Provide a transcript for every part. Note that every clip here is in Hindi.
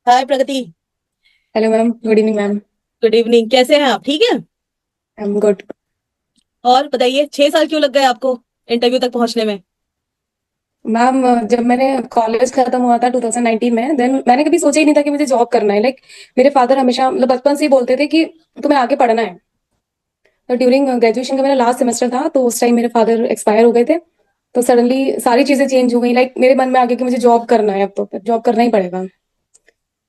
हाय Pragati. Hello ma'am, good evening ma'am. Good evening, कैसे हैं आप? ठीक है। I am good. और बताइए, 6 साल क्यों लग गए आपको इंटरव्यू तक पहुंचने में? मैम, जब मैंने कॉलेज खत्म हुआ था 2019 में, देन मैंने कभी सोचा ही नहीं था कि मुझे जॉब करना है। लाइक मेरे फादर हमेशा मतलब बचपन से ही बोलते थे कि तुम्हें आगे पढ़ना है। तो ड्यूरिंग ग्रेजुएशन का मेरा लास्ट सेमेस्टर था, तो उस टाइम मेरे फादर एक्सपायर हो गए थे। तो सडनली सारी चीजें चेंज हो गई। लाइक मेरे मन में आ गया कि मुझे जॉब करना है, अब तो जॉब करना ही पड़ेगा।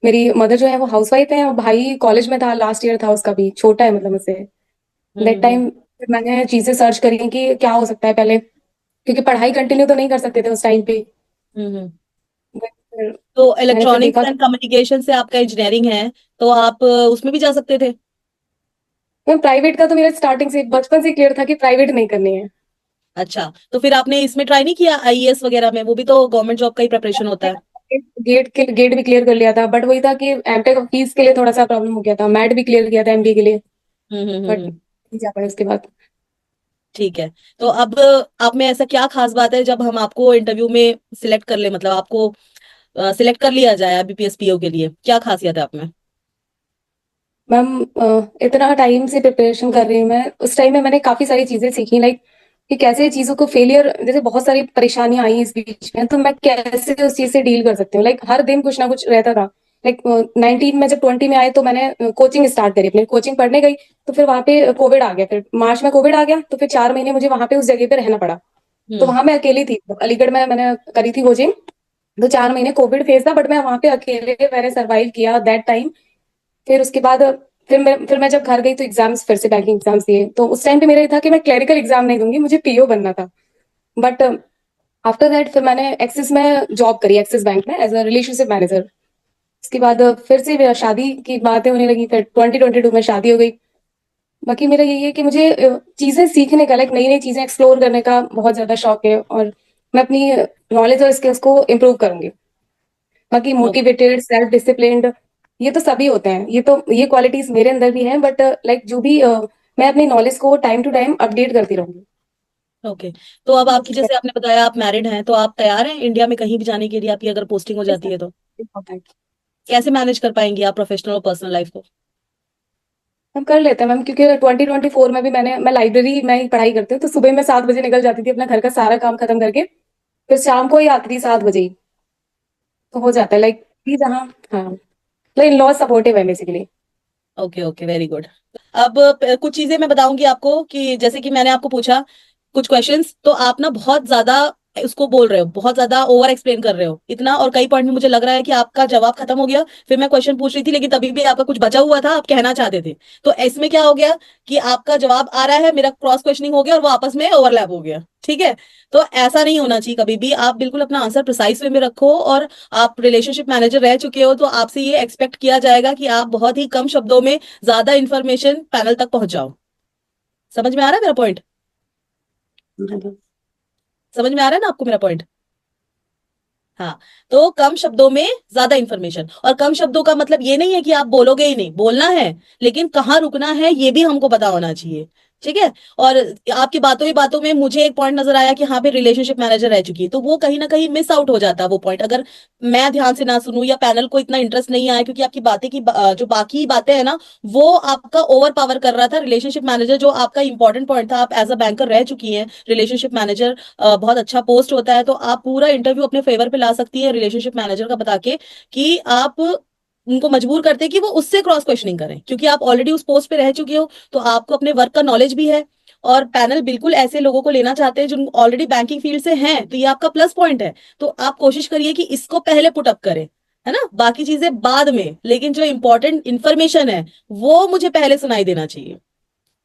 मेरी मदर जो है वो हाउसवाइफ है, और भाई कॉलेज में था, लास्ट ईयर था उसका, भी छोटा है मतलब मुझसे। That hmm. टाइम मैंने चीजें सर्च करी कि क्या हो सकता है पहले, क्योंकि पढ़ाई कंटिन्यू तो नहीं कर सकते थे उस टाइम पे। हम्म। फिर तो मैंने फिर इलेक्ट्रॉनिक्स देखा कि एंड कम्युनिकेशन से आपका इंजीनियरिंग है, तो आप उसमें भी जा सकते थे। मैं प्राइवेट का तो मेरा स्टार्टिंग से बचपन से क्लियर था कि प्राइवेट नहीं करनी है। अच्छा, तो फिर आपने इसमें ट्राई नहीं किया आईएएस वगैरह में? वो भी तो गवर्नमेंट जॉब का ही प्रिपरेशन होता है। गेट भी क्लियर कर लिया था, बट वही था कि एमटेक फीस के लिए थोड़ा सा प्रॉब्लम हो गया था। मैट भी क्लियर किया था एमबीए के लिए, बट हम्म। नहीं जा पाया उसके बाद। ठीक है। तो अब आप में ऐसा क्या खास बात है जब हम आपको इंटरव्यू में सिलेक्ट कर ले, मतलब आपको सिलेक्ट कर लिया जाए बीपीएस पीओ के लिए, क्या खासियत है आप में? मैम, इतना टाइम से प्रिपरेशन कर रही हूँ मैं। उस टाइम में मैंने काफी सारी चीजें सीखी, लाइक कि कैसे चीजों को फेलियर, जैसे बहुत सारी परेशानियां आई इस बीच में, तो मैं कैसे उस चीज से डील कर सकती हूँ। लाइक हर दिन कुछ ना कुछ रहता था। लाइक 19 में, जब 20 में आए, तो मैंने कोचिंग स्टार्ट करी, अपनी कोचिंग पढ़ने गई। तो फिर वहां पे कोविड आ गया, फिर मार्च में कोविड आ गया, तो फिर 4 महीने मुझे वहां पे उस जगह पे रहना पड़ा। तो हम्म। वहां मैं अकेली थी, अलीगढ़ में मैंने करी थी कोचिंग। तो 4 महीने कोविड फेज था, बट मैं वहां पे अकेले मैंने सर्वाइव किया दैट टाइम। फिर उसके बाद फिर मैं जब घर गई, तो एग्जाम्स, फिर से बैंकिंग एग्जाम्स दिए। तो उस टाइम पे मेरा ये था कि मैं क्लरिकल एग्जाम नहीं दूंगी, मुझे पीओ बनना था। बट आफ्टर दैट फिर मैंने एक्सिस में जॉब करी, एक्सिस बैंक में एज अ रिलेशनशिप मैनेजर। उसके बाद फिर से मेरा शादी की बातें होने लगी, फिर 2022 में शादी हो गई। बाकी मेरा यही है कि मुझे चीजें सीखने का, लाइक नई नई चीजें एक्सप्लोर करने का बहुत ज्यादा शौक है, और मैं अपनी नॉलेज और स्किल्स को इम्प्रूव करूंगी। बाकी मोटिवेटेड, सेल्फ डिसिप्लिन्ड, ये तो सभी होते हैं। ये क्वालिटीज मेरे अंदर भी हैं, बट लाइक जो भी मैं अपनी नॉलेज को टाइम टू टाइम अपडेट करती रहूंगी। ओके। तो अब आपकी, जैसे आपने बताया आप मैरिड हैं, तो आप तैयार हैं इंडिया में कहीं भी जाने के लिए? आपकी अगर पोस्टिंग हो जाती है तो कैसे मैनेज कर पाएंगी आप प्रोफेशनल और पर्सनल लाइफ को? हम कर लेते हैं मैम, क्योंकि 2024 में भी मैं लाइब्रेरी में ही पढ़ाई करती हूँ। तो सुबह मैं 7 बजे निकल जाती थी अपना घर का सारा काम खत्म करके, फिर शाम को ही आती थी 7 बजे ही। तो हो जाता है लाइक जहाँ। हाँ, तो इन लॉज सपोर्टिव है basically. Okay okay, very good. अब कुछ चीजें मैं बताऊंगी आपको, कि जैसे कि मैंने आपको पूछा कुछ क्वेश्चंस, तो आप ना बहुत ज्यादा उसको बोल रहे हो, बहुत ज्यादा ओवर एक्सप्लेन कर रहे हो इतना, और कई पॉइंट में मुझे लग रहा है कि आपका जवाब खत्म हो गया। फिर मैं क्वेश्चन पूछ रही थी लेकिन तभी भी आपका कुछ बचा हुआ था, आप कहना चाहते थे। तो इसमें क्या हो गया कि आपका जवाब आ रहा है, मेरा क्रॉस क्वेश्चनिंग हो गया और वो आपस में ओवरलैप हो गया। ठीक है। तो ऐसा नहीं होना चाहिए कभी भी। आप बिल्कुल अपना आंसर प्रिसाइज वे में रखो, और आप रिलेशनशिप मैनेजर रह चुके हो, तो आपसे ये एक्सपेक्ट किया जाएगा कि आप बहुत ही कम शब्दों में ज्यादा इंफॉर्मेशन पैनल तक पहुंचाओ। समझ में आ रहा है मेरा पॉइंट? समझ में आ रहा है ना आपको मेरा पॉइंट? हाँ। तो कम शब्दों में ज्यादा इंफॉर्मेशन, और कम शब्दों का मतलब ये नहीं है कि आप बोलोगे ही नहीं, बोलना है, लेकिन कहाँ रुकना है ये भी हमको पता होना चाहिए। ठीक है। और आपकी बातों ही बातों में मुझे एक पॉइंट नजर आया कि हाँ पे रिलेशनशिप मैनेजर रह चुकी है, तो वो कहीं ना कहीं मिस आउट हो जाता है वो पॉइंट, अगर मैं ध्यान से ना सुनूं या पैनल को इतना इंटरेस्ट नहीं आया, क्योंकि आपकी बातें की जो बाकी बातें हैं ना, वो आपका ओवर पावर कर रहा था रिलेशनशिप मैनेजर, जो आपका इंपॉर्टेंट पॉइंट था। आप एज अ बैंकर रह चुकी हैं, रिलेशनशिप मैनेजर बहुत अच्छा पोस्ट होता है, तो आप पूरा इंटरव्यू अपने फेवर पे ला सकती है रिलेशनशिप मैनेजर का बता के कि आप उनको मजबूर करते हैं कि वो उससे क्रॉस क्वेश्चनिंग करें, क्योंकि आप ऑलरेडी उस पोस्ट पे रह चुके हो, तो आपको अपने वर्क का नॉलेज भी है। और पैनल बिल्कुल ऐसे लोगों को लेना चाहते हैं जो ऑलरेडी बैंकिंग फील्ड से हैं, तो ये आपका प्लस पॉइंट है। तो आप कोशिश करिए कि इसको पहले पुट अप करें, है ना, बाकी चीजें बाद में, लेकिन जो इंपॉर्टेंट इन्फॉर्मेशन है वो मुझे पहले सुनाई देना चाहिए।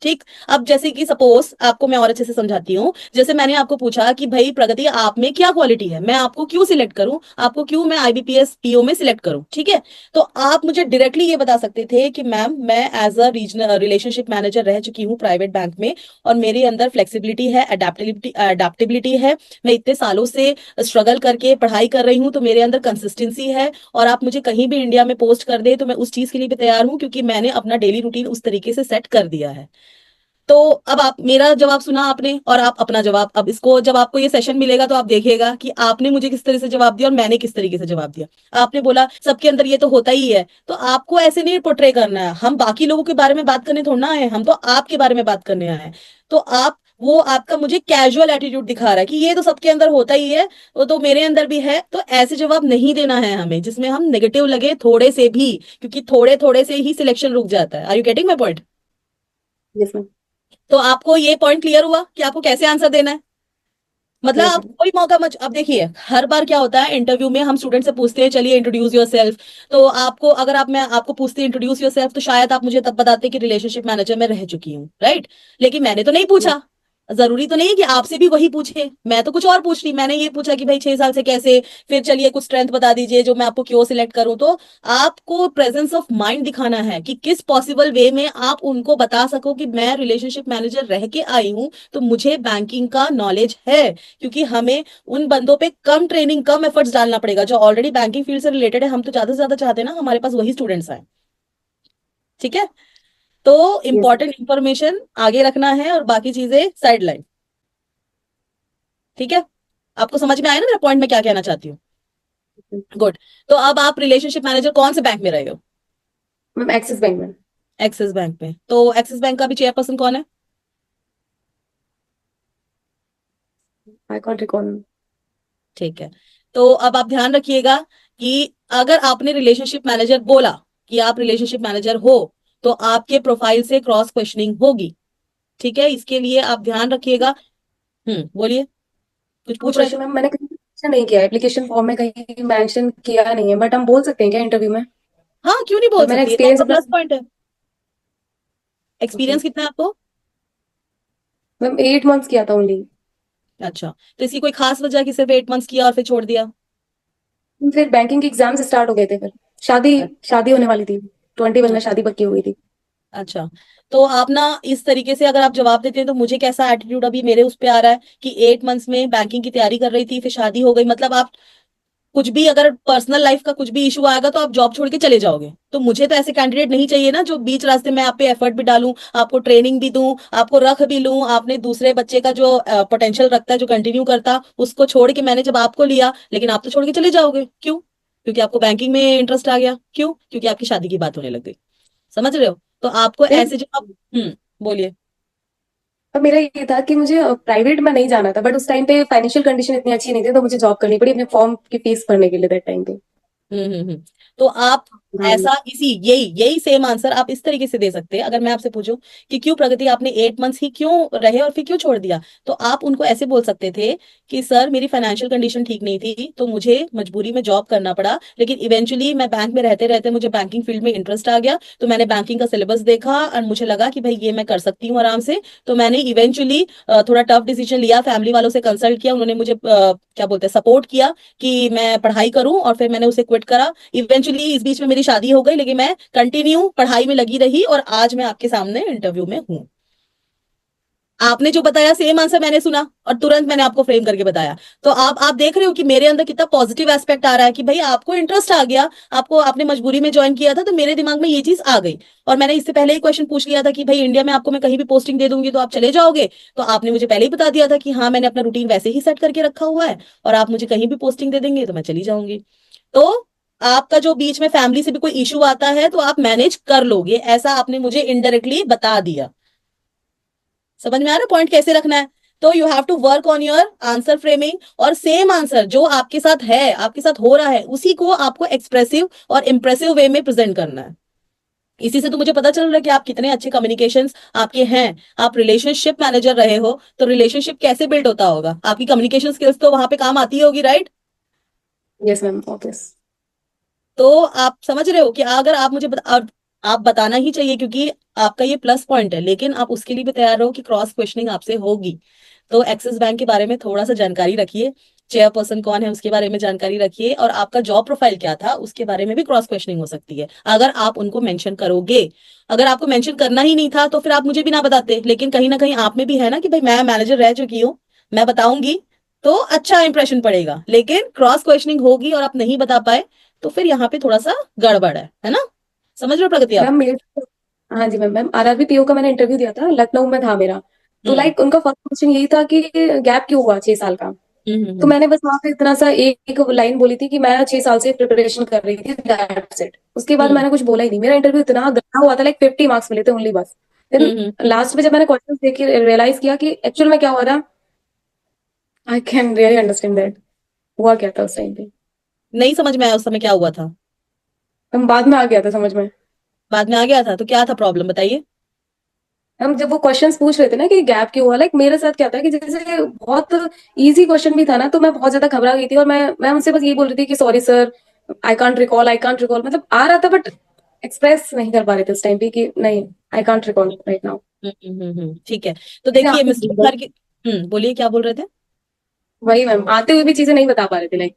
ठीक। अब जैसे कि सपोज आपको मैं और अच्छे से समझाती हूँ, जैसे मैंने आपको पूछा कि भाई प्रगति, आप में क्या क्वालिटी है, मैं आपको क्यों सिलेक्ट करूं, आपको क्यों मैं आईबीपीएस पीओ में सिलेक्ट करूं। ठीक है। तो आप मुझे डायरेक्टली ये बता सकते थे कि मैम, मैं as a regional relationship manager रह चुकी हूँ प्राइवेट बैंक में, और मेरे अंदर फ्लेक्सिबिलिटी है, अडेप्टेबिलिटी अडेप्टेबिलिटी है, मैं इतने सालों से स्ट्रगल करके पढ़ाई कर रही हूँ, तो मेरे अंदर कंसिस्टेंसी है, और आप मुझे कहीं भी इंडिया में पोस्ट कर दे तो मैं उस चीज के लिए भी तैयार हूँ, क्योंकि मैंने अपना डेली रूटीन उस तरीके से सेट कर दिया है। तो अब आप मेरा जवाब सुना आपने और आप अपना जवाब, अब इसको जब आपको ये सेशन मिलेगा तो आप देखिएगा कि आपने मुझे किस तरह से जवाब दिया और मैंने किस तरीके से जवाब दिया। आपने बोला सबके अंदर ये तो होता ही है, तो आपको ऐसे नहीं पोर्ट्रे करना है। हम बाकी लोगों के बारे में बात करने थोड़ा ना आए हैं, हम तो आपके बारे में बात करने आए हैं। तो आप, वो आपका मुझे कैजुअल एटीट्यूड दिखा रहा है कि ये तो सबके अंदर होता ही है, वो तो मेरे अंदर भी है। तो ऐसे जवाब नहीं देना है हमें जिसमें हम नेगेटिव लगे थोड़े से भी, क्योंकि थोड़े थोड़े से ही सिलेक्शन रुक जाता है। Are you getting my point? Yes ma'am. तो आपको ये पॉइंट क्लियर हुआ कि आपको कैसे आंसर देना है। मतलब यस आप मैम। कोई मौका मत, अब देखिए हर बार क्या होता है इंटरव्यू में हम स्टूडेंट से पूछते हैं चलिए इंट्रोड्यूस योर सेल्फ। तो आपको, अगर आप, मैं आपको पूछती इंट्रोड्यूस योर सेल्फ, तो शायद आप मुझे तब बताते कि रिलेशनशिप मैनेजर में रह चुकी हूँ, राइट। लेकिन मैंने तो नहीं पूछा। जरूरी तो नहीं है कि आपसे भी वही पूछे, मैं तो कुछ और पूछ रही। मैंने ये पूछा कि भाई 6 साल से कैसे, फिर चलिए कुछ स्ट्रेंथ बता दीजिए जो मैं आपको क्यों सिलेक्ट करूं। तो आपको प्रेजेंस ऑफ माइंड दिखाना है कि किस पॉसिबल वे में आप उनको बता सको कि मैं रिलेशनशिप मैनेजर रह के आई हूं, तो मुझे बैंकिंग का नॉलेज है। क्योंकि हमें उन बंदों पे कम ट्रेनिंग, कम एफर्ट्स डालना पड़ेगा जो ऑलरेडी बैंकिंग फील्ड से रिलेटेड है। हम तो ज्यादा से ज्यादा चाहते हैं ना हमारे पास वही स्टूडेंट्स आए। ठीक है। तो यस इंपॉर्टेंट इंफॉर्मेशन आगे रखना है और बाकी चीजें साइड लाइन। ठीक है। आपको समझ में आया ना मेरा पॉइंट, मैं क्या कहना चाहती हूँ? मैम। गुड। तो अब आप रिलेशनशिप मैनेजर कौन से बैंक में रहे हो? मैम एक्सिस बैंक में। एक्सिस बैंक में। तो एक्सिस बैंक का भी चेयरपर्सन कौन है? I can't recall. ठीक है। तो अब आप ध्यान रखिएगा कि अगर आपने रिलेशनशिप मैनेजर बोला कि आप रिलेशनशिप मैनेजर हो, तो आपके प्रोफाइल से क्रॉस क्वेश्चनिंग होगी। ठीक है, इसके लिए आप ध्यान रखिएगा। बोलिए, कुछ कोई पूछ रहे थे? क्वेश्चन मैम, मैंने कहीं मेंशन नहीं किया, एप्लीकेशन फॉर्म में कहीं मेंशन किया नहीं है, बट हम बोल सकते हैं क्या इंटरव्यू में? हाँ, क्यों नहीं बोल जब मैंने सकती, ये तो एक्सपीरियंस आपका अपना। प्लस पॉइंट है। ओके। एक्सपीरियंस कितना है आपको? मैम 8 मंथ्स किया था ओनली। अच्छा, तो इसकी कोई खास वजह कि सिर्फ 8 मंथ्स किया और फिर छोड़ दिया? फिर बैंकिंग के एग्जाम्स स्टार्ट हो गए थे, फिर शादी शादी होने वाली थी। 21 में शादी पक्की हुई थी। अच्छा, तो आप ना इस तरीके से अगर आप जवाब देते हैं तो मुझे कैसा एटीट्यूड अभी मेरे उस पे आ रहा है कि 8 मंथ्स में बैंकिंग की तैयारी कर रही थी फिर शादी हो गई, मतलब आप कुछ भी, अगर पर्सनल लाइफ का कुछ भी इशू आएगा तो आप जॉब छोड़ के चले जाओगे। तो मुझे तो ऐसे कैंडिडेट नहीं चाहिए ना जो बीच रास्ते में आप पे एफर्ट भी डालूं, आपको ट्रेनिंग भी दूं, आपको रख भी लूं, आपने दूसरे बच्चे का जो पोटेंशियल रखता है जो कंटिन्यू करता, उसको छोड़ के मैंने जब आपको लिया, लेकिन आप तो छोड़ के चले जाओगे क्यों? क्योंकि आपको बैंकिंग में इंटरेस्ट आ गया, क्यों? क्योंकि आपकी शादी की बात होने लग गई। समझ रहे हो? तो आपको फिर ऐसे जब आप, बोलिए। अब मेरा ये था कि मुझे प्राइवेट में नहीं जाना था, बट उस टाइम पे फाइनेंशियल कंडीशन इतनी अच्छी नहीं थी, तो मुझे जॉब करनी पड़ी अपने फॉर्म की फीस भरने के लिए दैट टाइम पे। तो आप हाँ। ऐसा, इसी यही यही सेम आंसर आप इस तरीके से दे सकते हैं। अगर मैं आपसे पूछूं कि क्यों प्रगति आपने 8 मंथ्स ही क्यों रहे और फिर क्यों छोड़ दिया, तो आप उनको ऐसे बोल सकते थे कि सर मेरी फाइनेंशियल कंडीशन ठीक नहीं थी तो मुझे मजबूरी में जॉब करना पड़ा, लेकिन इवेंचुअली मैं बैंक में रहते रहते मुझे बैंकिंग फील्ड में इंटरेस्ट आ गया, तो मैंने बैंकिंग का सिलेबस देखा और मुझे लगा कि भाई ये मैं कर सकती हूँ आराम से। तो मैंने इवेंचुअली थोड़ा टफ डिसीजन लिया, फैमिली वालों से कंसल्ट किया, उन्होंने मुझे क्या बोलते हैं सपोर्ट किया कि मैं पढ़ाई करूं, और फिर मैंने उसे क्विट करा। इवेंचुअली इस बीच में मेरी शादी हो गई, लेकिन मैं कंटिन्यू पढ़ाई में लगी रही और आज मैं आपके सामने इंटरव्यू में हूं। आपने जो बताया सेम आंसर मैंने सुना और तुरंत मैंने आपको फ्रेम करके बताया। तो आप देख रहे हो कि मेरे अंदर कितना पॉजिटिव एस्पेक्ट आ रहा है कि भाई आपको इंटरेस्ट आ गया, आपको, आपने मजबूरी में ज्वाइन किया था तो मेरे दिमाग में ये चीज आ गई। और मैंने इससे पहले ही क्वेश्चन पूछ लिया था कि भाई इंडिया में आपको मैं कहीं भी पोस्टिंग दे दूंगी तो आप चले जाओगे। तो आपने मुझे पहले ही बता दिया था कि हाँ मैंने अपना रूटीन वैसे ही सेट करके रखा हुआ है, और आप मुझे कहीं भी पोस्टिंग दे देंगे तो मैं चली जाऊंगी। तो आपका जो बीच में फैमिली से भी कोई इशू आता है तो आप मैनेज कर लोगे, ऐसा आपने मुझे इनडायरेक्टली बता दिया। समझ में आ रहा है पॉइंट कैसे रखना है? तो you have to work on your answer framing, और सेम आंसर जो आपके साथ है, आपके साथ हो रहा है, उसी को आपको एक्सप्रेसिव और इंप्रेसिव वे में प्रेजेंट करना है। इसी से तो मुझे पता चल रहा है कि आप कितने अच्छे कम्युनिकेशंस आपके हैं। आप रिलेशनशिप मैनेजर रहे हो तो रिलेशनशिप कैसे बिल्ड होता होगा, आपकी कम्युनिकेशन स्किल्स तो वहां पे काम आती होगी, राइट? Yes ma'am, obvious. तो आप समझ रहे हो कि अगर आप मुझे आप बताना ही चाहिए क्योंकि आपका ये प्लस पॉइंट है, लेकिन आप उसके लिए भी तैयार रहो कि क्रॉस क्वेश्चनिंग आपसे होगी। तो एक्सिस बैंक के बारे में थोड़ा सा जानकारी रखिए, चेयरपर्सन कौन है उसके बारे में जानकारी रखिए, और आपका जॉब प्रोफाइल क्या था उसके बारे में भी क्रॉस क्वेश्चनिंग हो सकती है अगर आप उनको मेंशन करोगे। अगर आपको मेंशन करना ही नहीं था तो फिर आप मुझे भी ना बताते, लेकिन कहीं ना कहीं आप में भी है ना कि भाई मैं मैनेजर रह चुकी हूँ, मैं बताऊंगी तो अच्छा इंप्रेशन पड़ेगा। लेकिन क्रॉस क्वेश्चनिंग होगी और आप नहीं बता पाए तो फिर यहाँ पे थोड़ा सा गड़बड़ है ना? समझ रहे हो प्रगति आप? मैम मेरे हाँ जी मैम। मैम आरआरबी पीओ का मैंने इंटरव्यू दिया था, लखनऊ में था मेरा। तो हम्म लाइक उनका फर्स्ट क्वेश्चन यही था कि गैप क्यों हुआ 6 साल का। तो हम्म। मैंने बस वहां पे इतना सा एक लाइन बोली थी कि मैं 6 साल से प्रिपरेशन कर रही थी, दैट्स इट। उसके बाद हम्म मैंने कुछ बोला ही नहीं। मेरा इंटरव्यू इतना गंदा हुआ था, लाइक 50 मार्क्स मिले थे ओनली बस। फिर हम्म। लास्ट में जब मैंने क्वेश्चन देख के रियलाइज किया कि एक्चुअल में क्या हुआ था, I can really understand that हुआ क्या था उस टाइम पे। नहीं समझ में आया उस समय क्या हुआ था? हम बाद में आ गया था समझ में। बाद में आ गया था तो क्या था प्रॉब्लम बताइए। हम जब वो क्वेश्चंस पूछ रहे थे ना कि गैप क्यों हुआ, लाइक मेरे साथ क्या था कि जैसे बहुत इजी क्वेश्चन भी था ना, तो मैं बहुत ज्यादा घबरा गई थी। और मैं उनसे बस यही बोल रही थी कि sorry sir, I can't recall. मतलब आ रहा था बट एक्सप्रेस नहीं कर पा रहे थे उस टाइम पे कि नहीं, I can't recall right now. ठीक है। तो चीजें देखिए आती मिस्टर थी बस, घर की। बोलिए क्या बोल रहे थे? वही मैम, आते हुए भी चीजें नहीं बता पा रहे थे लाइक।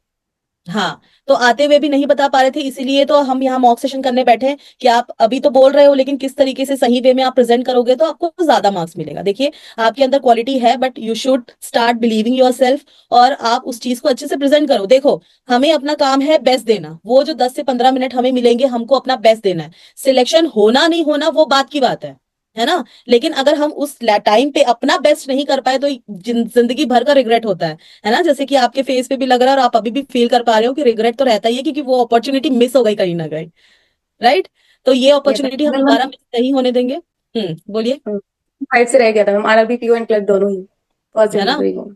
हाँ, तो आते हुए भी नहीं बता पा रहे थे, इसीलिए तो हम यहाँ मॉक सेशन करने बैठे हैं कि आप अभी तो बोल रहे हो लेकिन किस तरीके से सही वे में आप प्रेजेंट करोगे तो आपको ज्यादा मार्क्स मिलेगा। देखिए, आपके अंदर क्वालिटी है but you should start believing your self, और आप उस चीज को अच्छे से प्रेजेंट करो। देखो, हमें अपना काम है बेस्ट देना, वो जो 10 से 15 मिनट हमें मिलेंगे हमको अपना बेस्ट देना है। सिलेक्शन होना नहीं होना वो बात की बात है ना? लेकिन अगर हम उस टाइम पे अपना बेस्ट नहीं कर पाए तो जिंदगी भर का रिग्रेट होता है ना? जैसे कि आपके फेस पे भी लग रहा है और आप अभी भी फील कर पा रहे हो कि रिग्रेट तो रहता ही है, क्योंकि वो अपॉर्चुनिटी मिस हो गई कहीं ना कहीं। राइट? तो ये यस अपॉर्चुनिटी हम मैम। दोबारा मिस नहीं होने देंगे। बोलिए। 5 से रह गया था ma'am, RRB PO and clerk दोनों ही फर्स्ट है ना? इंटरव्यू को।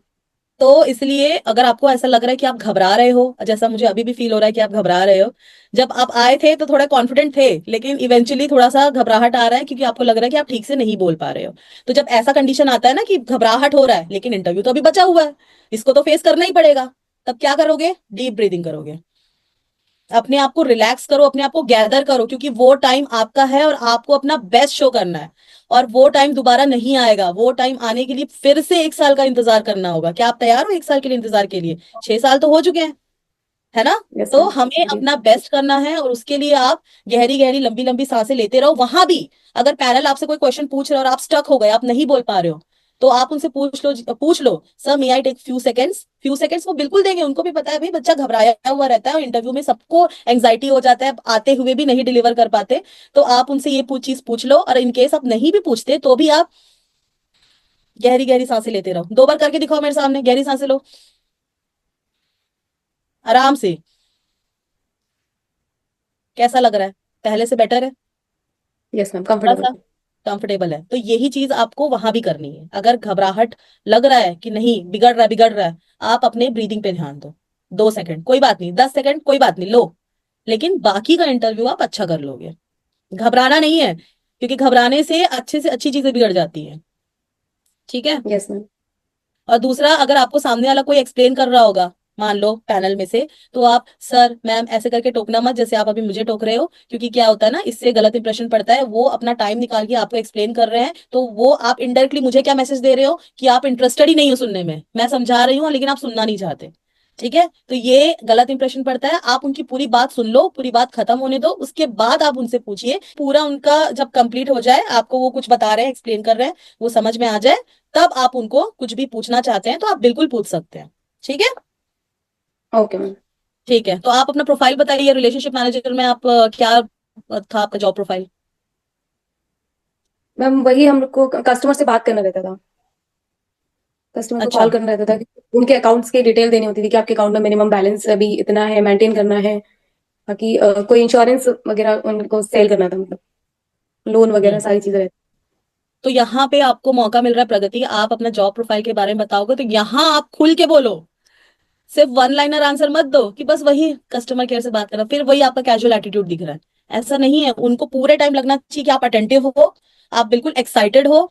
तो इसलिए अगर आपको ऐसा लग रहा है कि आप घबरा रहे हो, जैसा मुझे अभी भी फील हो रहा है कि आप घबरा रहे हो, जब आप आए थे तो थोड़ा कॉन्फिडेंट थे लेकिन इवेंचुअली थोड़ा सा घबराहट आ रहा है क्योंकि आपको लग रहा है कि आप ठीक से नहीं बोल पा रहे हो। तो जब ऐसा कंडीशन आता है ना कि घबराहट हो रहा है लेकिन इंटरव्यू तो अभी बचा हुआ है, इसको तो फेस करना ही पड़ेगा, तब क्या करोगे? डीप ब्रीदिंग करोगे, अपने आप को रिलैक्स करो, अपने आप को गैदर करो, क्योंकि वो टाइम आपका है और आपको अपना बेस्ट शो करना है। और वो टाइम दोबारा नहीं आएगा, वो टाइम आने के लिए फिर से 1 साल का इंतजार करना होगा। क्या आप तैयार हो 1 साल के लिए इंतजार के लिए? 6 साल तो हो चुके हैं, है ना? यस तो मैम। हमें जी। अपना बेस्ट करना है और उसके लिए आप गहरी गहरी लंबी लंबी सांसें लेते रहो। वहां भी अगर पैनल आपसे कोई क्वेश्चन पूछ रहा है और आप स्टक हो गए, आप नहीं बोल पा रहे हो, तो आप उनसे पूछ लो sir may I take few seconds. वो बिल्कुल देंगे, उनको भी पता है भाई बच्चा घबराया हुआ रहता है और इंटरव्यू में सबको एंग्जाइटी हो जाता है, आते हुए भी नहीं डिलीवर कर पाते। तो आप उनसे ये चीज पूछ लो, और इनकेस आप नहीं भी पूछते तो भी आप गहरी गहरी सांसें लेते रहो। 2 बार करके दिखाओ मेरे सामने, गहरी सांसें लो आराम से। कैसा लग रहा है? पहले से बेटर है? यस मैम, थोड़ा सा कंफर्टेबल। कंफर्टेबल है? तो यही चीज आपको वहां भी करनी है। अगर घबराहट लग रहा है कि नहीं बिगड़ रहा है, आप अपने ब्रीदिंग पे ध्यान दो। 2 सेकंड कोई बात नहीं, 10 सेकंड कोई बात नहीं, लो। लेकिन बाकी का इंटरव्यू आप अच्छा कर लोगे। घबराना नहीं है, क्योंकि घबराने से अच्छे से अच्छी चीजें बिगड़ जाती है। ठीक है? Yes ma'am. और दूसरा, अगर आपको सामने वाला कोई एक्सप्लेन कर रहा होगा, मान लो पैनल में से, तो आप सर मैम ऐसे करके टोकना मत जैसे आप अभी मुझे टोक रहे हो, क्योंकि क्या होता है ना, इससे गलत इंप्रेशन पड़ता है। वो अपना टाइम निकाल के आपको एक्सप्लेन कर रहे हैं तो वो आप इनडायरेक्टली मुझे क्या मैसेज दे रहे हो कि आप इंटरेस्टेड ही नहीं हो सुनने में। मैं समझा रही हूँ लेकिन आप सुनना नहीं चाहते। ठीक है? तो ये गलत इंप्रेशन पड़ता है। आप उनकी पूरी बात सुन लो, पूरी बात खत्म होने दो, उसके बाद आप उनसे पूछिए। पूरा उनका जब कंप्लीट हो जाए, आपको वो कुछ बता रहे हैं, एक्सप्लेन कर रहे हैं, वो समझ में आ जाए, तब आप उनको कुछ भी पूछना चाहते हैं तो आप बिल्कुल पूछ सकते हैं। ठीक है? Okay ma'am. ठीक है, तो आप अपना प्रोफाइल बताइए। रिलेशनशिप मैनेजर में आप क्या था आपका जॉब प्रोफाइल? मैम वही हम लोग को कस्टमर से बात करना रहता था। कस्टमर को अच्छा। कॉल करना रहता था कि उनके अकाउंट्स की डिटेल देनी होती थी कि आपके अकाउंट में मिनिमम बैलेंस अभी इतना है, मेंटेन करना है। बाकी कोई इंश्योरेंस वगैरह उनको सेल करना था, मतलब लोन वगैरह हम्म सारी चीजें रहती। तो यहाँ पे आपको मौका मिल रहा है प्रगति, आप अपना जॉब प्रोफाइल के बारे में बताओगे तो यहाँ आप खुल के बोलो। सिर्फ वन लाइनर आंसर मत दो कि बस वही कस्टमर केयर से बात करना, फिर वही आपका कैजुअल एटीट्यूड दिख रहा है। ऐसा नहीं है, उनको पूरे टाइम लगना चाहिए कि आप अटेंटिव हो, आप बिल्कुल एक्साइटेड हो।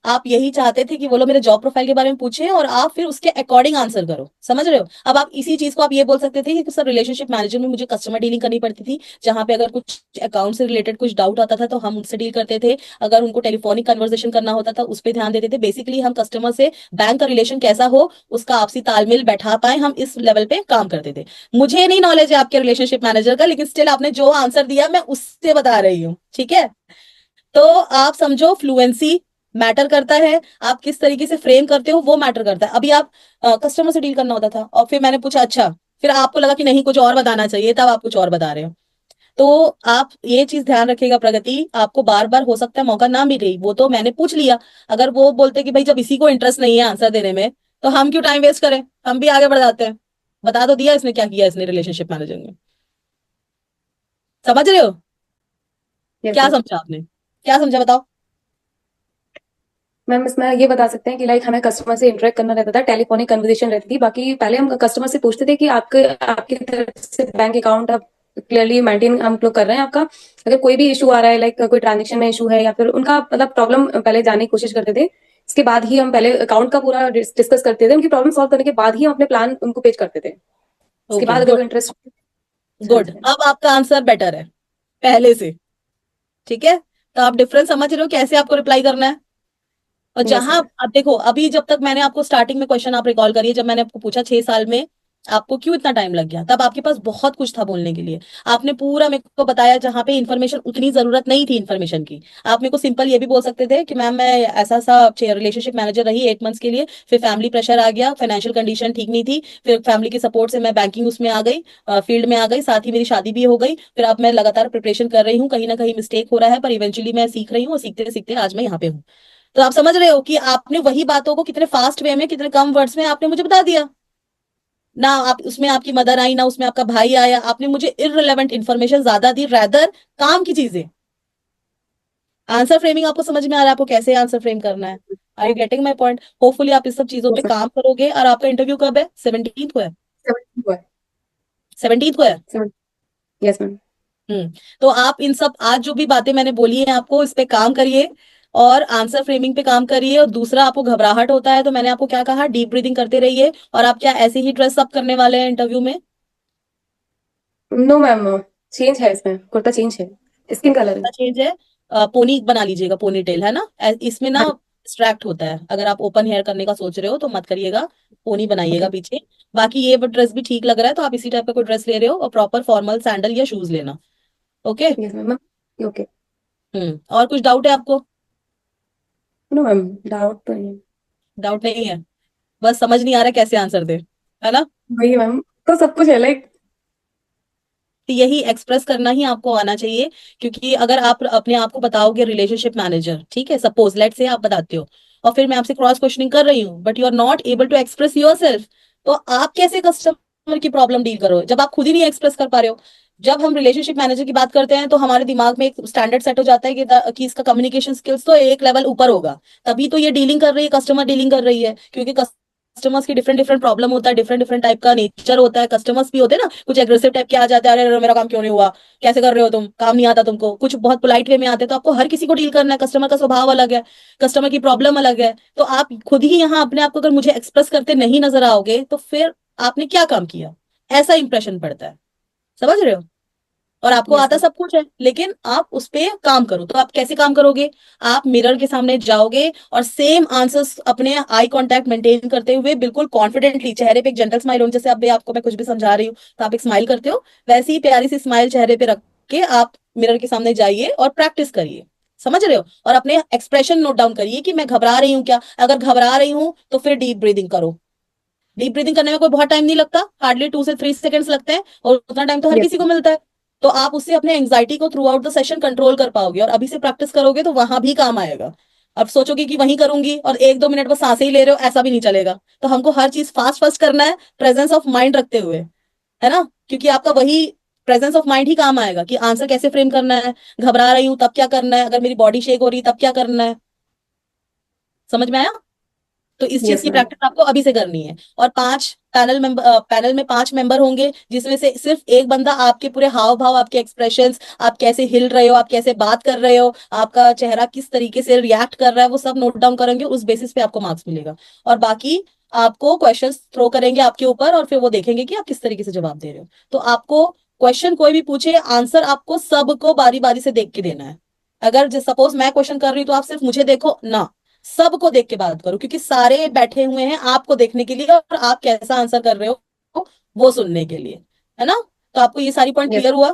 आप यही चाहते थे कि वो लोग मेरे जॉब प्रोफाइल के बारे में पूछे और आप फिर उसके अकॉर्डिंग आंसर करो। समझ रहे हो? अब आप इसी चीज को आप ये बोल सकते थे कि सर रिलेशनशिप मैनेजर में मुझे कस्टमर डीलिंग करनी पड़ती थी, जहां पे अगर कुछ अकाउंट से रिलेटेड कुछ डाउट आता था तो हम उनसे डील करते थे, अगर उनको टेलीफोनिक कन्वर्सेशन करना होता था उस पर ध्यान देते थे। बेसिकली हम कस्टमर से बैंक का रिलेशन कैसा हो उसका आपसी तालमेल बैठा पाए, हम इस लेवल पे काम करते थे। मुझे नहीं नॉलेज है आपके रिलेशनशिप मैनेजर का, लेकिन स्टिल आपने जो आंसर दिया मैं उससे बता रही हूँ। ठीक है? तो आप समझो, फ्लुएंसी मैटर करता है, आप किस तरीके से फ्रेम करते हो वो मैटर करता है। अभी आप कस्टमर से डील करना होता था और फिर मैंने पूछा अच्छा, फिर आपको लगा कि नहीं कुछ और बताना चाहिए, तब आप कुछ और बता रहे हो। तो आप ये चीज ध्यान रखिएगा प्रगति, आपको बार बार हो सकता है मौका ना मिले, वो तो मैंने पूछ लिया। अगर वो बोलते कि भाई जब इसी को इंटरेस्ट नहीं है आंसर देने में, तो हम क्यों टाइम वेस्ट करें, हम भी आगे बढ़ जाते हैं। बता तो दिया इसने क्या किया, इसने रिलेशनशिप मैनेजर में। समझ रहे हो? यस क्या मैम। समझा आपने, क्या समझा बताओ। मैम इसमें ये बता सकते हैं कि लाइक हमें कस्टमर से इंटरेक्ट करना रहता था, टेलीफोनिक कन्वर्सेशन रहती थी। बाकी पहले हम कस्टमर से पूछते थे कि आपके आपकी तरफ से बैंक अकाउंट आप क्लियरली मेंटेन हम लोग कर रहे हैं आपका। अगर कोई भी इशू आ रहा है, लाइक कोई ट्रांजेक्शन में इशू है या फिर उनका मतलब प्रॉब्लम पहले जानने की कोशिश करते थे। इसके बाद ही हम पहले अकाउंट का पूरा डिस्कस करते थे, उनकी प्रॉब्लम सॉल्व करने के बाद ही हम अपने प्लान उनको पेश करते थे। इसके ओके बाद अगर गुड। वो इंटरेस्ट। हाँ गुड, जी मैम। अब आपका आंसर बेटर है पहले से। ठीक है, तो आप डिफरेंस समझ रहे हो कैसे आपको रिप्लाई करना है। और यस जहां मैम। अब देखो, अभी जब तक मैंने आपको स्टार्टिंग में क्वेश्चन आप रिकॉल करिए, जब मैंने आपको पूछा 6 साल में आपको क्यों इतना टाइम लग गया, तब आपके पास बहुत कुछ था बोलने के लिए। आपने पूरा मेरे को बताया जहां पे इन्फॉर्मेशन उतनी जरूरत नहीं थी इन्फॉर्मेशन की। आप मेरे को सिंपल ये भी बोल सकते थे कि मैम मैं ऐसा सा रिलेशनशिप मैनेजर रही 8 मंथ्स के लिए, फिर फैमिली प्रेशर आ गया, फाइनेंशियल कंडीशन ठीक नहीं थी, फिर फैमिली के सपोर्ट से मैं बैंकिंग उसमें आ गई, फील्ड में आ गई, साथ ही मेरी शादी भी हो गई, फिर अब मैं लगातार प्रिपरेशन कर रही हूँ, कहीं ना कहीं मिस्टेक हो रहा है पर इवेंचुअली मैं सीख रही हूँ, और सीखते सीखते आज मैं यहाँ पे हूँ। तो आप समझ रहे हो कि आपने वही बातों को कितने फास्ट वे में, कितने कम वर्ड्स में आपने मुझे बता दिया। ना आप उसमें आपकी मदर आई, ना उसमें आपका भाई आया, आपने मुझे इररिलेवेंट इंफॉर्मेशन ज्यादा दी रैदर काम की चीजें। आंसर फ्रेमिंग आपको समझ में आ रहा है, आपको कैसे आंसर फ्रेम करना है। Are you getting my point? Hopefully आप इस सब चीजों पे यस काम करोगे। और आपका इंटरव्यू कब है? 17th को है? मैम। 17th को है? Yes ma'am. हम्म। तो आप इन सब आज जो भी बातें मैंने बोली है आपको, इस पे काम करिए, और आंसर फ्रेमिंग पे काम करिए। और दूसरा, आपको घबराहट होता है तो मैंने आपको क्या कहा, डीप ब्रीदिंग करते रहिए। और आप क्या ऐसे ही ड्रेस अप करने वाले हैं इंटरव्यू में? नो मैम, चेंज है इसमें, कुर्ता चेंज है, स्किन कलर है। चेंज है? पोनी बना लीजिएगा, पोनी टेल है ना, इसमें ना हाँ। डिस्ट्रैक्ट होता है। अगर आप ओपन हेयर करने का सोच रहे हो तो मत करिएगा, पोनी बनाइएगा ओके। पीछे। बाकी ये ड्रेस भी ठीक लग रहा है, तो आप इसी टाइप का कोई ड्रेस ले रहे हो, और प्रॉपर फॉर्मल सैंडल या शूज लेना। ओके। Yes ma'am. ओके। और कुछ डाउट है आपको? नो मैम, डाउट तो नहीं है। डाउट नहीं है, बस समझ नहीं आ रहा कैसे आंसर दे, है ना? वही मैम, तो सब कुछ है लाइक। तो यही एक्सप्रेस करना ही आपको आना चाहिए। क्योंकि अगर आप अपने आप को बताओगे रिलेशनशिप मैनेजर, ठीक है, सपोज लेट से आप बताते हो, और फिर मैं आपसे क्रॉस क्वेश्चनिंग कर रही हूँ but you are not able to express yourself, तो आप कैसे कस्टमर की प्रॉब्लम डील करो जब आप खुद ही नहीं एक्सप्रेस कर पा रहे हो। जब हम रिलेशनशिप मैनेजर की बात करते हैं तो हमारे दिमाग में एक स्टैंडर्ड सेट हो जाता है कि इसका कम्युनिकेशन स्किल्स तो एक लेवल ऊपर होगा, तभी तो ये डीलिंग कर रही है, कस्टमर डीलिंग कर रही है। क्योंकि कस्टमर्स की डिफरेंट डिफरेंट प्रॉब्लम होता है, डिफरेंट डिफरेंट टाइप का नेचर होता है। कस्टमर्स भी होते हैं ना, कुछ एग्रेसिव टाइप के आ जाते हैं, अरे मेरा काम क्यों नहीं हुआ, कैसे कर रहे हो तुम, काम नहीं आता तुमको। कुछ बहुत पोलाइट वे में आते हैं। तो आपको हर किसी को डील करना है, कस्टमर का स्वभाव अलग है, कस्टमर की प्रॉब्लम अलग है। तो आप खुद ही यहाँ अपने आप को अगर मुझे एक्सप्रेस करते नहीं नजर आओगे तो फिर आपने क्या काम किया, ऐसा इंप्रेशन पड़ता है। समझ रहे हो? और आपको यस आता मैम। सब कुछ है, लेकिन आप उस पे काम करो। तो आप कैसे काम करोगे? आप मिरर के सामने जाओगे और सेम आंसर्स अपने आई कांटेक्ट मेंटेन करते हुए बिल्कुल कॉन्फिडेंटली, चेहरे पे एक जेंटल स्माइल हो, जैसे अभी आपको मैं कुछ भी समझा रही हूँ तो आप एक स्माइल करते हो, वैसे ही प्यारी सी स्माइल चेहरे पे रख के आप मिरर के सामने जाइए और प्रैक्टिस करिए। समझ रहे हो? और अपने एक्सप्रेशन नोट डाउन करिए कि मैं घबरा रही हूँ क्या। अगर घबरा रही हूँ तो फिर डीप ब्रीदिंग करो। डीप ब्रीदिंग करने में कोई बहुत टाइम नहीं लगता, हार्डली 2 से 3 सेकेंड्स लगते हैं, और उतना टाइम तो हर यस किसी को मिलता है। तो आप उससे अपने एंग्जाइटी को through out the session control कर पाओगे, और अभी से प्रैक्टिस करोगे तो वहां भी काम आएगा। अब सोचोगे कि वहीं करूंगी और 1-2 मिनट बस सांसें ही ले रहे हो, ऐसा भी नहीं चलेगा। तो हमको हर चीज फास्ट फास्ट करना है, प्रेजेंस ऑफ माइंड रखते हुए, है ना? क्योंकि आपका वही प्रेजेंस ऑफ माइंड ही काम आएगा कि आंसर कैसे फ्रेम करना है। घबरा रही हूं तब क्या करना है, अगर मेरी बॉडी शेक हो रही है तब क्या करना है। समझ में आया? तो इस चीज यस की मैम। प्रैक्टिस आपको अभी से करनी है। और 5 पैनल मेंबर, पैनल में 5 मेंबर होंगे, जिसमें से सिर्फ एक बंदा आपके पूरे हाव भाव, आपके एक्सप्रेशंस, आप कैसे हिल रहे हो, आप कैसे बात कर रहे हो, आपका चेहरा किस तरीके से रिएक्ट कर रहा है, वो सब नोट डाउन करेंगे। उस बेसिस पे आपको मार्क्स मिलेगा। और बाकी आपको क्वेश्चंस थ्रो करेंगे आपके ऊपर, और फिर वो देखेंगे कि आप किस तरीके से जवाब दे रहे हो। तो आपको क्वेश्चन कोई भी पूछे, आंसर आपको सबको बारी बारी से देख के देना है। अगर सपोज मैं क्वेश्चन कर रही हूँ तो आप सिर्फ मुझे देखो ना, सबको देख के बात करो, क्योंकि सारे बैठे हुए हैं आपको देखने के लिए और आप कैसा आंसर कर रहे हो वो सुनने के लिए, है ना? तो आपको ये सारी पॉइंट यस। क्लियर हुआ?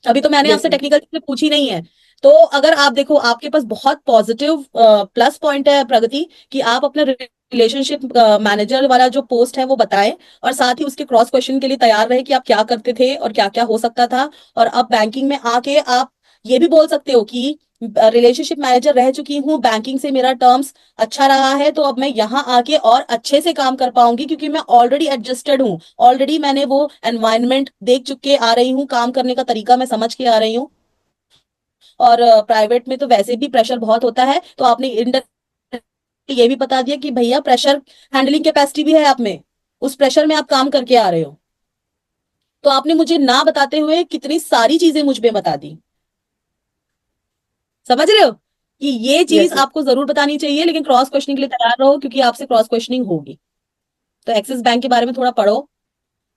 अभी तो मैंने यस आपसे मैम। टेक्निकल चीजें पूछी नहीं है। तो अगर आप देखो, आपके पास बहुत पॉजिटिव प्लस पॉइंट है प्रगति, कि आप अपने रिलेशनशिप मैनेजर वाला जो पोस्ट है वो बताएं, और साथ ही उसके क्रॉस क्वेश्चन के लिए तैयार रहे कि आप क्या करते थे और क्या क्या हो सकता था। और अब बैंकिंग में आके आप ये भी बोल सकते हो कि रिलेशनशिप मैनेजर रह चुकी हूँ, बैंकिंग से मेरा टर्म्स अच्छा रहा है, तो अब मैं यहाँ आके और अच्छे से काम कर पाऊंगी क्योंकि मैं ऑलरेडी एडजस्टेड हूँ, ऑलरेडी मैंने वो एनवायरनमेंट देख चुके आ रही हूँ, काम करने का तरीका मैं समझ के आ रही हूँ। और प्राइवेट में तो वैसे भी प्रेशर बहुत होता है, तो आपने ये भी बता दिया कि भैया प्रेशर हैंडलिंग कैपेसिटी भी है आप में, उस प्रेशर में आप काम करके आ रहे हो। तो आपने मुझे ना बताते हुए कितनी सारी चीजें मुझ में बता दी। समझ रहे हो कि ये चीज यस मैम। आपको जरूर बतानी चाहिए, लेकिन क्रॉस क्वेश्चनिंग के लिए तैयार रहो क्योंकि आपसे क्रॉस क्वेश्चनिंग होगी। तो एक्सिस बैंक के बारे में थोड़ा पढ़ो,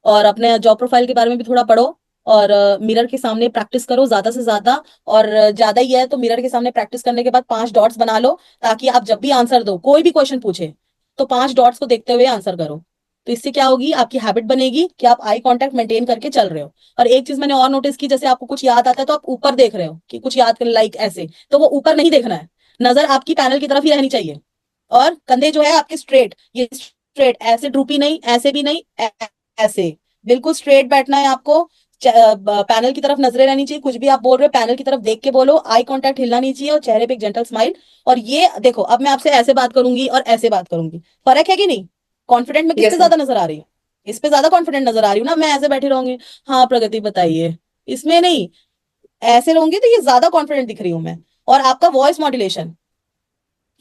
और अपने जॉब प्रोफाइल के बारे में भी थोड़ा पढ़ो, और मिरर के सामने प्रैक्टिस करो ज्यादा से ज्यादा। और ज्यादा ही है तो मिरर के सामने प्रैक्टिस करने के बाद 5 डॉट्स बना लो, ताकि आप जब भी आंसर दो, कोई भी क्वेश्चन पूछे, तो 5 डॉट्स को देखते हुए आंसर करो। तो इससे क्या होगी, आपकी हैबिट बनेगी कि आप आई कांटेक्ट मेंटेन करके चल रहे हो। और एक चीज मैंने और नोटिस की, जैसे आपको कुछ याद आता है तो आप ऊपर देख रहे हो कि कुछ याद कर, लाइक ऐसे, तो वो ऊपर नहीं देखना है, नजर आपकी पैनल की तरफ ही रहनी चाहिए। और कंधे जो है आपके स्ट्रेट, ये स्ट्रेट, ऐसे ड्रूपी नहीं, ऐसे भी नहीं, ऐसे बिल्कुल स्ट्रेट बैठना है आपको। पैनल की तरफ नजरें रहनी चाहिए, कुछ भी आप बोल रहे हो पैनल की तरफ देख के बोलो, आई कांटेक्ट हिलना नहीं चाहिए, और चेहरे पे एक जेंटल स्माइल। और ये देखो, अब मैं आपसे ऐसे बात करूंगी और ऐसे बात करूंगी, फर्क है कि नहीं? कॉन्फिडेंट में किस पे यस मैम। ज्यादा नजर आ रही हूँ? इस पे ज्यादा कॉन्फिडेंट नजर आ रही हूँ ना, मैं ऐसे बैठी रहूंगी, हाँ प्रगति बताइए, इसमें नहीं, ऐसे रहूंगी तो ये ज्यादा कॉन्फिडेंट दिख रही हूँ मैं। और आपका वॉइस मॉड्यूलेशन,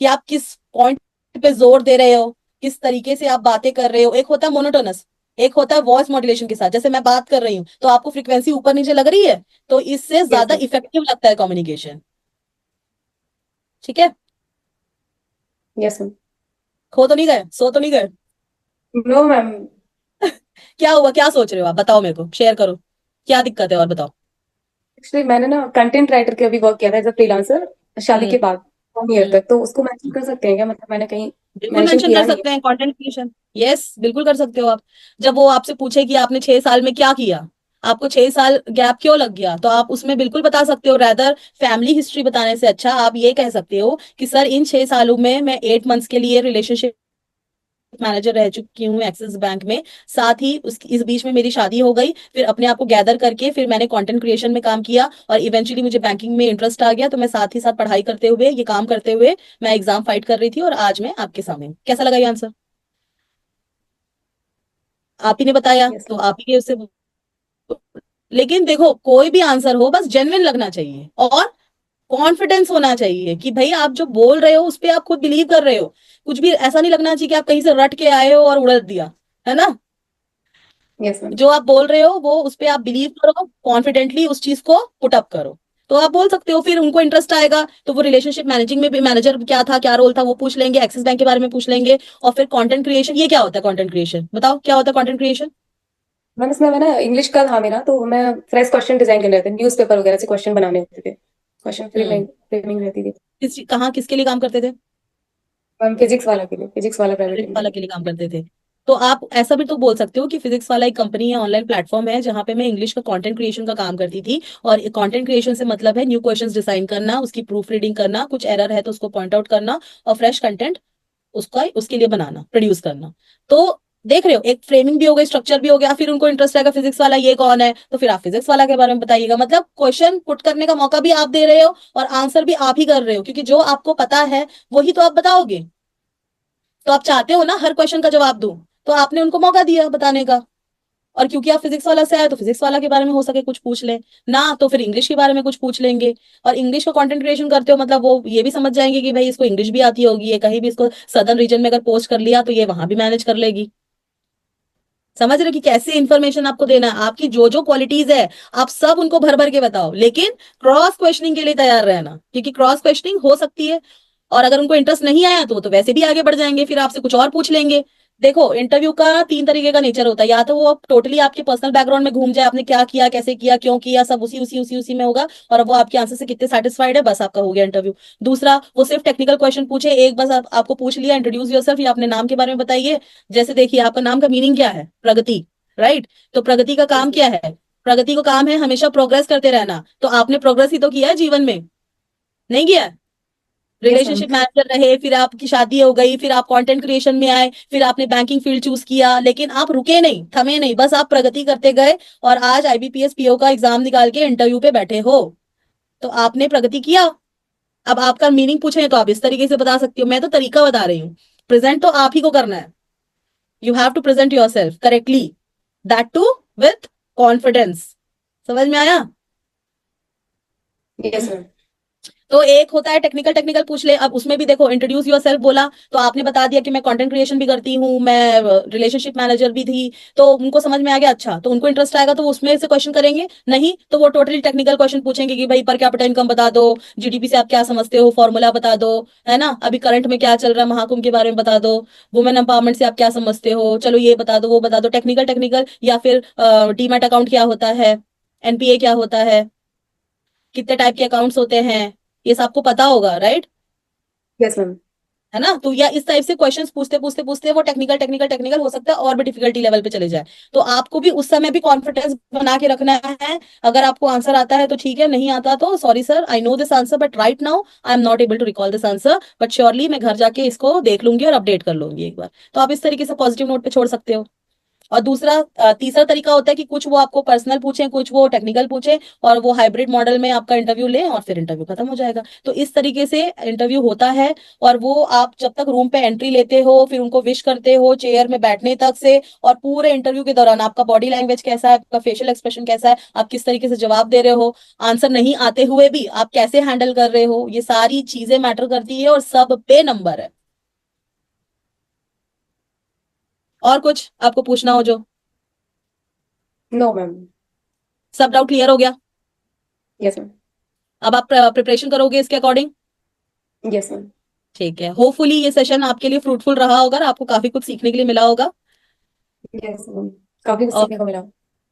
कि आप किस पॉइंट पे जोर दे रहे हो, किस तरीके से आप बातें कर रहे हो, एक होता है मोनोटोनस, एक होता है वॉइस मॉड्यूलेशन के साथ। जैसे मैं बात कर रही हूँ तो आपको फ्रीक्वेंसी ऊपर नीचे लग रही है, तो इससे यस ज्यादा मैम। इफेक्टिव लगता है कम्युनिकेशन। ठीक है? Yes ma'am. खो तो नहीं गए, सो तो नहीं गए? No ma'am. क्या हुआ, क्या सोच रहे हो आप, बताओ मेरे को, शेयर करो, क्या दिक्कत है और बताओ। एक्चुअली मैंने ना कंटेंट राइटर के अभी वर्क किया था एज अ फ्रीलांसर शादी के हम्म। बाद 1 ईयर हम्म। तक, तो उसको मेंशन कर सकते हैं क्या? मतलब मैंने कहीं बिल्कुल मेंशन मेंशन कर किया नहीं है। सकते हैं, कंटेंट क्रिएशन, यस बिल्कुल कर सकते हो आप। जब वो आपसे पूछे कि आपने 6 साल में क्या किया, आपको 6 साल गैप क्यों लग गया, तो आप उसमें बिल्कुल बता सकते हो। रैदर फैमिली हिस्ट्री बताने से अच्छा आप ये कह सकते हो कि सर इन 6 सालों में मैं 8 मंथ्स के लिए रिलेशनशिप मैनेजर रह चुकी हूँ एक्सिस बैंक में, साथ ही उस इस बीच में मेरी शादी हो गई, फिर अपने आप को गैदर करके फिर मैंने कंटेंट क्रिएशन में काम किया, और इवेंचुअली मुझे बैंकिंग में इंटरेस्ट आ गया, तो मैं साथ ही साथ पढ़ाई करते हुए, ये काम करते हुए मैं एग्जाम फाइट कर रही थी, और आज मैं आपके सामने हूँ। कैसा लगा ये आंसर? आप ही ने बताया यस तो मैम। आप ही के उससे। लेकिन देखो, कोई भी आंसर हो बस जेन्युइन लगना चाहिए, और कॉन्फिडेंस होना चाहिए कि भाई आप जो बोल रहे हो उस पे आप खुद बिलीव कर रहे हो। कुछ भी ऐसा नहीं लगना चाहिए कि आप कहीं से रट के आए हो और उड़ा दिया, है ना? Yes ma'am. जो आप बोल रहे हो वो उस पे आप बिलीव करो, कॉन्फिडेंटली उस चीज को पुट अप करो, तो आप बोल सकते हो। फिर उनको इंटरेस्ट आएगा तो वो रिलेशनशिप मैनेजिंग में भी, मैनेजर क्या था, क्या रोल था, वो पूछ लेंगे, एक्सिस बैंक के बारे में पूछ लेंगे। और फिर कंटेंट क्रिएशन, ये क्या होता है कंटेंट क्रिएशन, बताओ क्या होता है कंटेंट क्रिएशन? मैम इसमें मैं ना इंग्लिश का था मेरा, तो मैं फ्रेश क्वेश्चन डिजाइन करने रहते थे, न्यूज़पेपर वगैरह से क्वेश्चन बनाने होते थे, क्वेश्चन हम्म। फ्रेमिंग रहती थी। कहाँ किसके लिए काम करते थे? मैम फिजिक्स वाला के लिए, फिजिक्स वाला प्राइवेट फिजिक्स लिमिटेड वाला है। के लिए काम करते थे? तो आप ऐसा भी तो बोल सकते हो कि फिजिक्स वाला एक कंपनी है, ऑनलाइन प्लेटफॉर्म है, जहां पे मैं इंग्लिश का कंटेंट क्रिएशन का काम करती थी। और कंटेंट क्रिएशन से मतलब है न्यू क्वेश्चंस डिजाइन करना, उसकी प्रूफ रीडिंग करना, कुछ एरर है तो उसको पॉइंट आउट करना, और फ्रेश कंटेंट उसका उसके लिए बनाना, प्रोड्यूस करना। तो देख रहे हो, एक फ्रेमिंग भी हो गई, स्ट्रक्चर भी हो गया, फिर उनको इंटरेस्ट आएगा फिजिक्स वाला ये कौन है, तो फिर आप फिजिक्स वाला के बारे में बताइएगा। मतलब क्वेश्चन पुट करने का मौका भी आप दे रहे हो, और आंसर भी आप ही कर रहे हो, क्योंकि जो आपको पता है वही तो आप बताओगे। तो आप चाहते हो ना हर क्वेश्चन का जवाब दूं, तो आपने उनको मौका दिया बताने का। और क्योंकि आप फिजिक्स वाला से आए तो फिजिक्स वाला के बारे में हो सके कुछ पूछ लें, ना तो फिर इंग्लिश के बारे में कुछ पूछ लेंगे। और इंग्लिश का कंटेंट क्रिएशन करते हो मतलब वो ये भी समझ जाएंगे कि भाई इसको इंग्लिश भी आती होगी, ये कहीं भी इसको सदर्न रीजन में अगर पोस्ट कर लिया तो ये वहां भी मैनेज कर लेगी। समझ रहे हो कि कैसे इंफॉर्मेशन आपको देना है, आपकी जो जो क्वालिटीज है आप सब उनको भर भर के बताओ, लेकिन क्रॉस क्वेश्चनिंग के लिए तैयार रहना, क्योंकि क्रॉस क्वेश्चनिंग हो सकती है। और अगर उनको इंटरेस्ट नहीं आया तो वैसे भी आगे बढ़ जाएंगे, फिर आपसे कुछ और पूछ लेंगे। देखो, इंटरव्यू का 3 तरीके का नेचर होता है, या तो वो टोटली आपके पर्सनल बैकग्राउंड में घूम जाए, आपने क्या किया, कैसे किया, क्यों किया, सब उसी उसी उसी उसी में होगा, और अब वो आपके आंसर से कितने सेटिस्फाइड है, बस आपका हो गया इंटरव्यू। दूसरा, वो सिर्फ टेक्निकल क्वेश्चन पूछे, एक बस आपको पूछ लिया, इंट्रोड्यूस योरसेल्फ या अपने नाम के बारे में बताइए। जैसे देखिए, आपका नाम का मीनिंग क्या है, प्रगति, राइट? तो प्रगति का काम क्या है? प्रगति को काम है हमेशा प्रोग्रेस करते रहना, तो आपने प्रोग्रेस ही तो किया है जीवन में, नहीं किया है? Yes ma'am. रिलेशनशिप मैनेजर रहे, फिर आपकी शादी हो गई, फिर आप कंटेंट क्रिएशन में आए, फिर आपने बैंकिंग फील्ड चूज किया, लेकिन आप रुके नहीं, थमे नहीं, बस आप प्रगति करते गए और आज आईबीपीएस पीओ का एग्जाम निकाल के इंटरव्यू पे बैठे हो। तो आपने प्रगति किया। अब आपका मीनिंग पूछे तो आप इस तरीके से बता सकती हो, मैं तो तरीका बता रही हूँ। प्रेजेंट तो आप ही को करना है। You have to present yourself correctly, that too with confidence. समझ में आया? Yes ma'am. तो एक होता है टेक्निकल, टेक्निकल पूछ ले। अब उसमें भी देखो, इंट्रोड्यूस योर सेल्फ बोला तो आपने बता दिया कि मैं कंटेंट क्रिएशन भी करती हूँ, मैं रिलेशनशिप मैनेजर भी थी, तो उनको समझ में आ गया। अच्छा, तो उनको इंटरेस्ट आएगा तो वो उसमें से क्वेश्चन करेंगे। नहीं तो वो टोटली टेक्निकल क्वेश्चन पूछेंगे कि भाई पर कैपिटा इनकम बता दो, जीडीपी से आप क्या समझते हो, फॉर्मूला बता दो, है ना, अभी करंट में क्या चल रहा है, महाकुंभ के बारे में बता दो, वुमेन एम्पावरमेंट से आप क्या समझते हो, चलो ये बता दो, वो बता दो, टेक्निकल टेक्निकल। या फिर डीमैट अकाउंट क्या होता है, एनपीए क्या होता है, कितने टाइप के अकाउंट्स होते हैं, ये सब आपको पता होगा, राइट? Yes ma'am. है ना? तो या इस टाइप से क्वेश्चंस पूछते पूछते पूछते वो टेक्निकल टेक्निकल टेक्निकल हो सकता है और भी डिफिकल्टी लेवल पे चले जाए। तो आपको भी उस समय भी कॉन्फिडेंस बना के रखना है। अगर आपको आंसर आता है तो ठीक है, नहीं आता तो sorry sir, I know this answer but right now I am not able to recall this answer, but surely मैं घर जाके इसको देख लूंगी और अपडेट कर लूंगी एक बार। तो आप इस तरीके से पॉजिटिव नोट पे छोड़ सकते हो। और दूसरा तीसरा तरीका होता है कि कुछ वो आपको पर्सनल पूछें, कुछ वो टेक्निकल पूछें, और वो हाइब्रिड मॉडल में आपका इंटरव्यू लें और फिर इंटरव्यू खत्म हो जाएगा। तो इस तरीके से इंटरव्यू होता है। और वो आप जब तक रूम पे एंट्री लेते हो, फिर उनको विश करते हो, चेयर में बैठने तक से, और पूरे इंटरव्यू के दौरान आपका बॉडी लैंग्वेज कैसा है, आपका फेशियल एक्सप्रेशन कैसा है, आप किस तरीके से जवाब दे रहे हो, आंसर नहीं आते हुए भी आप कैसे हैंडल कर रहे हो, ये सारी चीजें मैटर करती है और सब पे नंबर है। और कुछ आपको पूछना हो जो? No ma'am. सब डाउट क्लियर हो गया? Yes ma'am. अब आप प्रिपरेशन करोगे इसके अकॉर्डिंग? Yes ma'am. ठीक है, होपफुली ये सेशन आपके लिए फ्रूटफुल रहा होगा, आपको काफी कुछ सीखने के लिए मिला होगा। Yes ma'am. काफी कुछ और सीखने को मिला।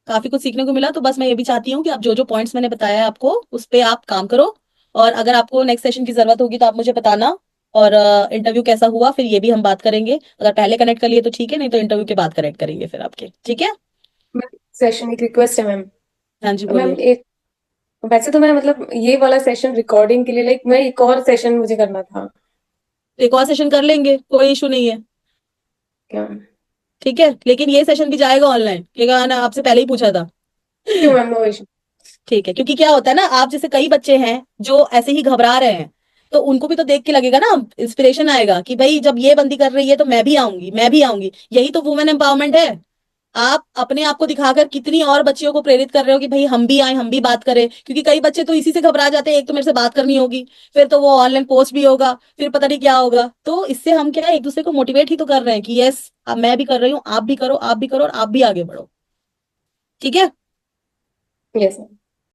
काफी कुछ सीखने को मिला, तो बस मैं ये भी चाहती हूँ कि आप जो जो पॉइंट्स मैंने बताया है आपको, उस पे आप काम करो। और अगर आपको नेक्स्ट सेशन की जरूरत होगी तो आप मुझे बताना। और इंटरव्यू कैसा हुआ फिर ये भी हम बात करेंगे। अगर पहले कनेक्ट कर लिए तो ठीक है, नहीं तो इंटरव्यू के बाद कनेक्ट करेंगे फिर आपके, ठीक है? मैम सेशन एक रिक्वेस्ट है मैम। हाँ जी, मैम बोलिए। एक, वैसे तो मैंने मतलब ये वाला सेशन रिकॉर्डिंग के लिए लाइक मैं एक और सेशन मुझे करना था। एक और सेशन कर लेंगे, कोई इशू नहीं है। क्या? ठीक है, लेकिन ये सेशन भी जाएगा ऑनलाइन, क्योंकि ना आपसे पहले ही पूछा था। क्यों मैम, नो इशू। ठीक है, क्योंकि क्या होता है ना, आप जैसे कई बच्चे हैं जो ऐसे ही घबरा रहे हैं, तो उनको भी तो देख के लगेगा ना, इंस्पिरेशन आएगा कि भाई जब ये बंदी कर रही है तो मैं भी आऊंगी, मैं भी आऊंगी। यही तो वुमेन एम्पावरमेंट है। आप अपने आप को दिखाकर कितनी और बच्चियों को प्रेरित कर रहे हो कि भाई हम भी आए, हम भी बात करें। क्योंकि कई बच्चे तो इसी से घबरा जाते हैं, एक तो मेरे से बात करनी होगी, फिर तो वो ऑनलाइन पोस्ट भी होगा, फिर पता नहीं क्या होगा। तो इससे हम क्या है, एक दूसरे को मोटिवेट ही तो कर रहे हैं कि यस, अब मैं भी कर रही हूँ, आप भी करो, आप भी करो और आप भी आगे बढ़ो। ठीक है? Yes ma'am.